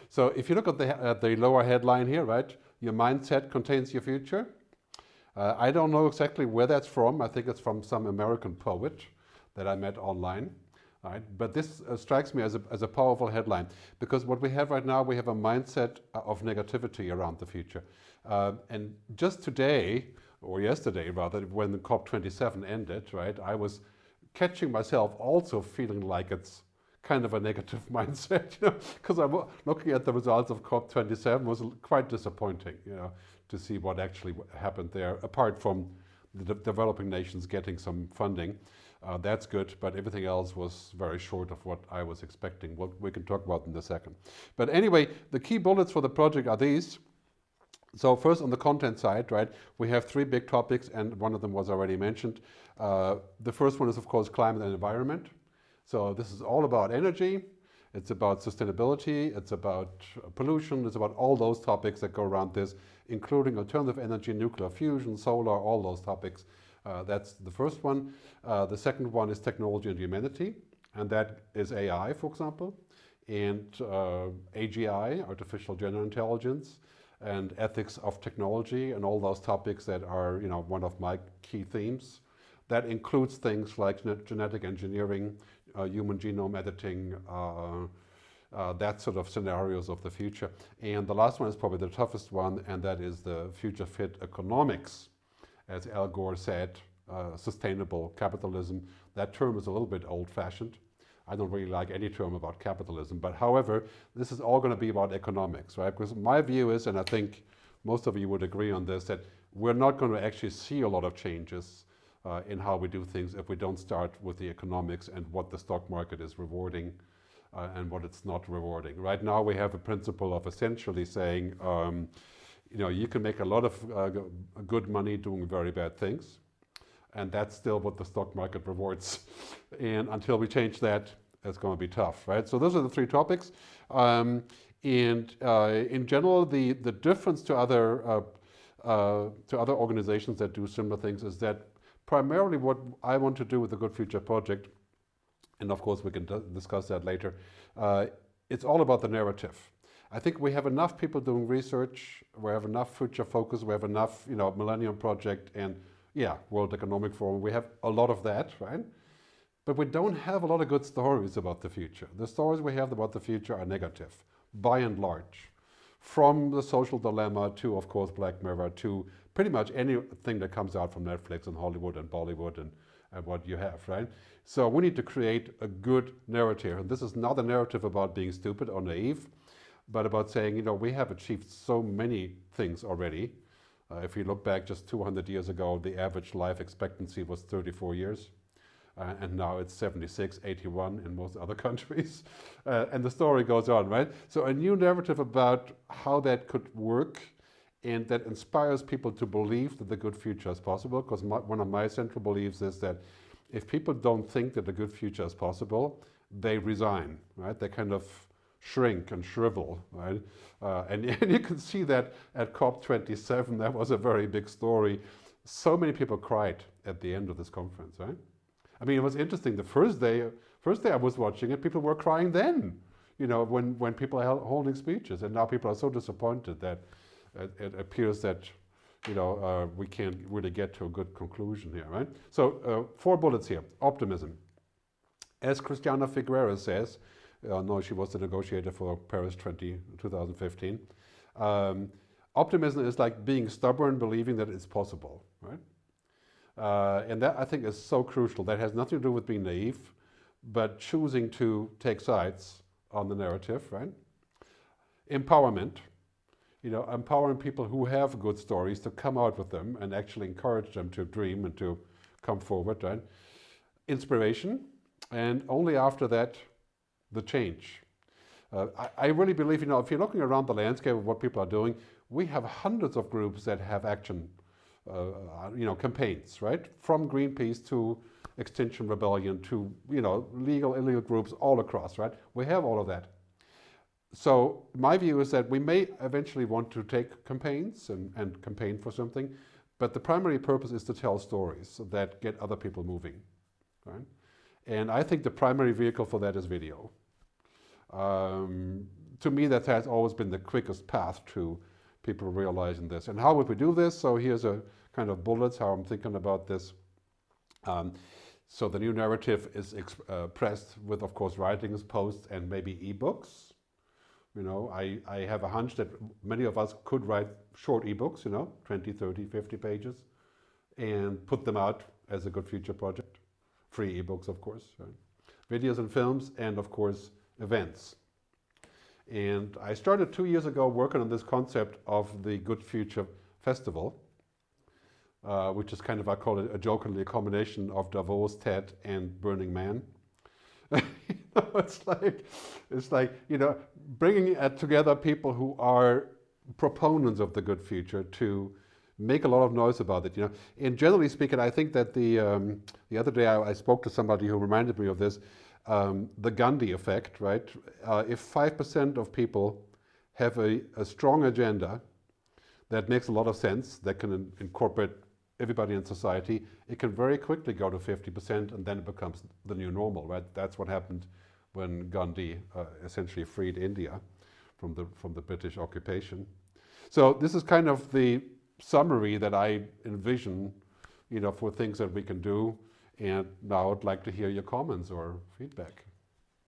So if you look at the lower headline here, right, your mindset contains your future. I don't know exactly where that's from. I think it's from some American poet that I met online. Right? But this strikes me as a powerful headline, because what we have right now, we have a mindset of negativity around the future. And just today, or yesterday rather, when the COP27 ended, right, I was catching myself also feeling like it's kind of a negative mindset, because I'm looking at the results of COP27 was quite disappointing, to see what actually happened there, apart from the developing nations getting some funding. That's good, but everything else was very short of what I was expecting. What we can talk about in a second. But anyway, the key bullets for the project are these. So first, on the content side, right, we have three big topics, and one of them was already mentioned. The first one is, of course, climate and environment. So this is all about energy. It's about sustainability. It's about pollution. It's about all those topics that go around this, including alternative energy, nuclear fusion, solar, all those topics. That's the first one. The second one is technology and humanity, and that is AI, for example, and AGI, artificial general intelligence, and ethics of technology, and all those topics that are, one of my key themes. That includes things like genetic engineering, human genome editing, that sort of scenarios of the future. And the last one is probably the toughest one, and that is the future fit economics. As Al Gore said, sustainable capitalism. That term is a little bit old-fashioned. I don't really like any term about capitalism, but however, this is all going to be about economics, right? Because my view is, and I think most of you would agree on this, that we're not going to actually see a lot of changes in how we do things if we don't start with the economics and what the stock market is rewarding and what it's not rewarding. Right now we have a principle of essentially saying, you can make a lot of good money doing very bad things, and that's still what the stock market rewards. And until we change that, it's going to be tough, right? So those are the three topics. And in general, the difference to other organizations that do similar things is that primarily what I want to do with the Good Future Project, and of course we can discuss that later, it's all about the narrative. I think we have enough people doing research, we have enough future focus, we have enough, Millennium Project and World Economic Forum. We have a lot of that, right? But we don't have a lot of good stories about the future. The stories we have about the future are negative, by and large. From the social dilemma to, of course, Black Mirror, to pretty much anything that comes out from Netflix and Hollywood and Bollywood and what you have, right? So we need to create a good narrative. And this is not a narrative about being stupid or naive, but about saying, we have achieved so many things already. If you look back just 200 years ago, the average life expectancy was 34 years. And now it's 76, 81 in most other countries. And the story goes on, right? So a new narrative about how that could work and that inspires people to believe that the good future is possible. Because one of my central beliefs is that if people don't think that the good future is possible, they resign, right? They kind of shrink and shrivel, right? And you can see that at COP27. That was a very big story. So many people cried at the end of this conference, right? I mean, it was interesting. The first day I was watching it, people were crying then, when people are holding speeches. And now people are so disappointed that it appears that, we can't really get to a good conclusion here, right? So 4 bullets here. Optimism. As Christiana Figueres says, no, she was the negotiator for Paris 2015. Optimism is like being stubborn, believing that it's possible, right? And that, I think, is so crucial. That has nothing to do with being naive, but choosing to take sides on the narrative, right? Empowerment. Empowering people who have good stories to come out with them and actually encourage them to dream and to come forward, right? Inspiration, and only after that, the change. I really believe, if you're looking around the landscape of what people are doing, we have hundreds of groups that have action, campaigns, right? From Greenpeace to Extinction Rebellion to, legal, illegal groups all across, right? We have all of that. So my view is that we may eventually want to take campaigns and campaign for something, but the primary purpose is to tell stories that get other people moving, right? And I think the primary vehicle for that is video. to me, that has always been the quickest path to people realizing this. And how would we do this? So here's a kind of bullets, how I'm thinking about this. So the new narrative is expressed with, of course, writings, posts, and maybe ebooks. You know, I have a hunch that many of us could write short ebooks, you know, 20, 30, 50 pages, and put them out as a good future project. Free ebooks, of course. Right? Videos and films, and of course, events. And I started 2 years ago working on this concept of the Good Future Festival, which is kind of, I call it a jokingly, a combination of Davos, TED, and Burning Man. It's like, you know, bringing together people who are proponents of the good future to make a lot of noise about it. You know, and generally speaking, I think that the other day I spoke to somebody who reminded me of this, the Gandhi effect, right? If 5% of people have a strong agenda that makes a lot of sense, that can incorporate everybody in society, it can very quickly go to 50%, and then it becomes the new normal, right? That's what happened when Gandhi essentially freed India from the British occupation. So this is kind of the summary that I envision, you know, for things that we can do. And now I'd like to hear your comments or feedback.